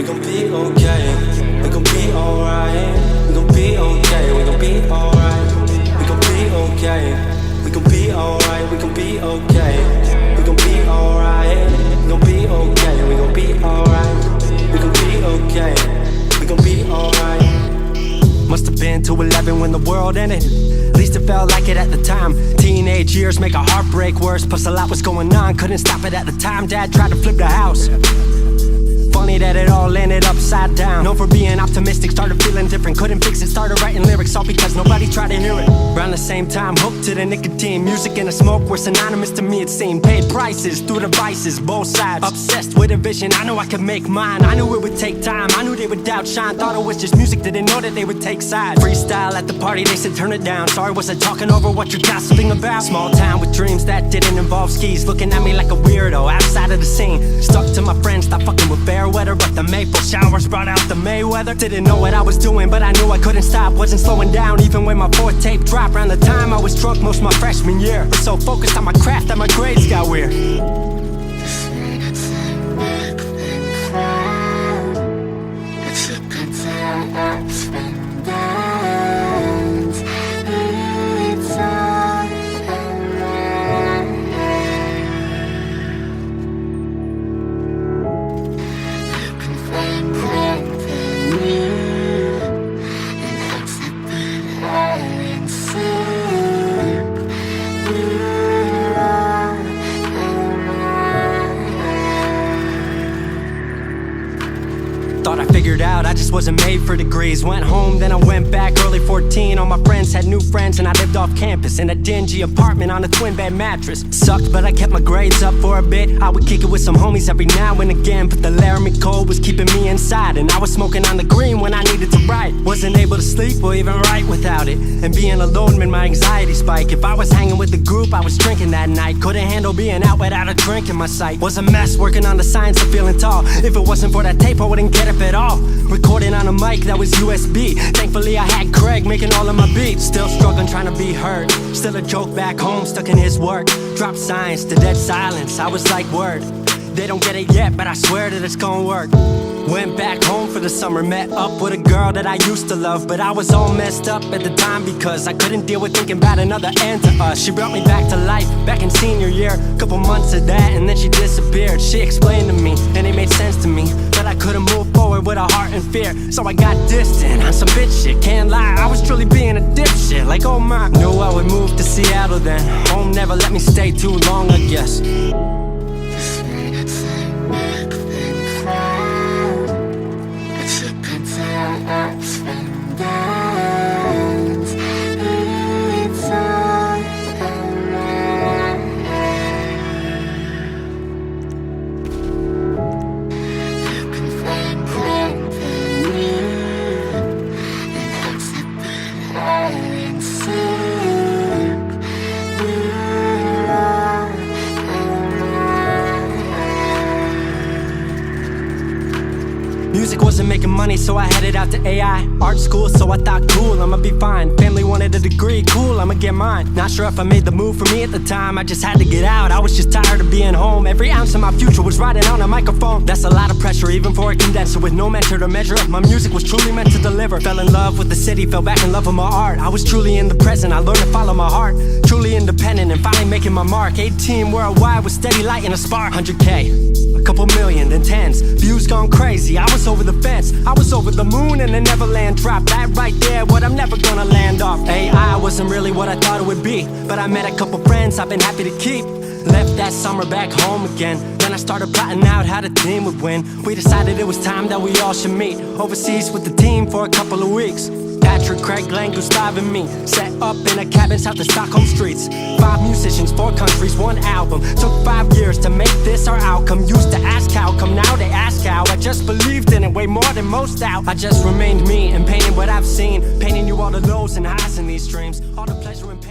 We gon' be okay. We gon' be alright. We gon' be okay. We gon' be alright. We gon' be okay. We gon' be alright. We gon' be okay. We gon' be alright. We gon' be okay. We gon' be alright. We gon' be okay. We gon' be alright. Must have been 2:11 when the world ended. At least it felt like it at the time. Teenage years make a heartbreak worse. Plus a lot was going on, couldn't stop it at the time. Dad tried to flip the house. Funny that it all ended upside down. Known for being optimistic, started feeling different. Couldn't fix it, started writing lyrics, all because nobody tried to hear it. Around the same time, hooked to the nicotine. Music and the smoke were synonymous to me, it seemed. Paid prices through devices, both sides. Obsessed with a vision, I knew I could make mine. I knew it would take time, I knew they would outshine. Thought it was just music, didn't know that they would take sides. Freestyle at the party, they said turn it down. Sorry, was I talking over what you're gossiping about? Small town with dreams that didn't involve skis. Looking at me like a weirdo, outside of the scene. Stuck to my friends, not fucking with fair weather. But the maple showers brought out the Mayweather. Didn't know what I was doing, but I knew I couldn't stop. Wasn't slowing down, even when my fourth tape dropped. Around the time I was drunk most of my freshman year. Was so focused on my craft that my grades got weird. Thought I figured out, I just wasn't made for degrees. Went home, then I went back, early 14. All my friends had new friends and I lived off campus in a dingy apartment on a twin bed mattress. Sucked, but I kept my grades up for a bit. I would kick it with some homies every now and again, but the Laramie cold was keeping me inside. And I was smoking on the green when I needed to write. Wasn't able to sleep or even write without it. And being alone made my anxiety spike. If I was hanging with the group, I was drinking that night. Couldn't handle being out without a drink in my sight. Was a mess working on the science of feeling tall. If it wasn't for that tape, I wouldn't get it at all. Recording on a mic that was USB. Thankfully I had Craig making all of my beats. Still struggling trying to be heard. Still a joke back home, stuck in his work. Dropped science to dead silence, I was like word. They don't get it yet, but I swear that it's gonna work. Went back home for the summer, met up with a girl that I used to love. But I was all messed up at the time because I couldn't deal with thinking about another end to us. She brought me back to life, back in senior year. Couple months of that and then she disappeared. She explained to me, and it made sense to me, that I couldn't move forward with a heart in fear. So I got distant on some bitch shit, can't lie, I was truly being a dipshit. Like oh my, knew I would move to Seattle then. Home never let me stay too long, I guess. Music wasn't making money, so I headed out to AI art school, so I thought cool, I'ma be fine. Family wanted a degree, cool, I'ma get mine. Not sure if I made the move for me at the time, I just had to get out. I was just tired of being home. Every ounce of my future was riding on a microphone. That's a lot of pressure, even for a condenser with no mentor to measure up. My music was truly meant to deliver. Fell in love with the city, fell back in love with my art. I was truly in the present, I learned to follow my heart. Truly independent and finally making my mark. 18 worldwide with steady light and a spark. 100K, a couple million, then tens. Views gone crazy, I was over the fence. I was over the moon and the Neverland drop. That right there, what I'm never gonna land off. AI wasn't really what I thought it would be, but I met a couple friends I've been happy to keep. Left that summer back home again. Then I started plotting out how the team would win. We decided it was time that we all should meet overseas with the team for a couple of weeks. Patrick, Craig, Glenn, Gustav and me set up in a cabin south of Stockholm streets. 5 musicians, 4 countries, 1 album. Took 5 years to make this our outcome. Used to ask how come, now they ask how. I just believed in it way more than most out. I just remained me and painted what I've seen, painting you all the lows and highs in these dreams, all the pleasure and pain.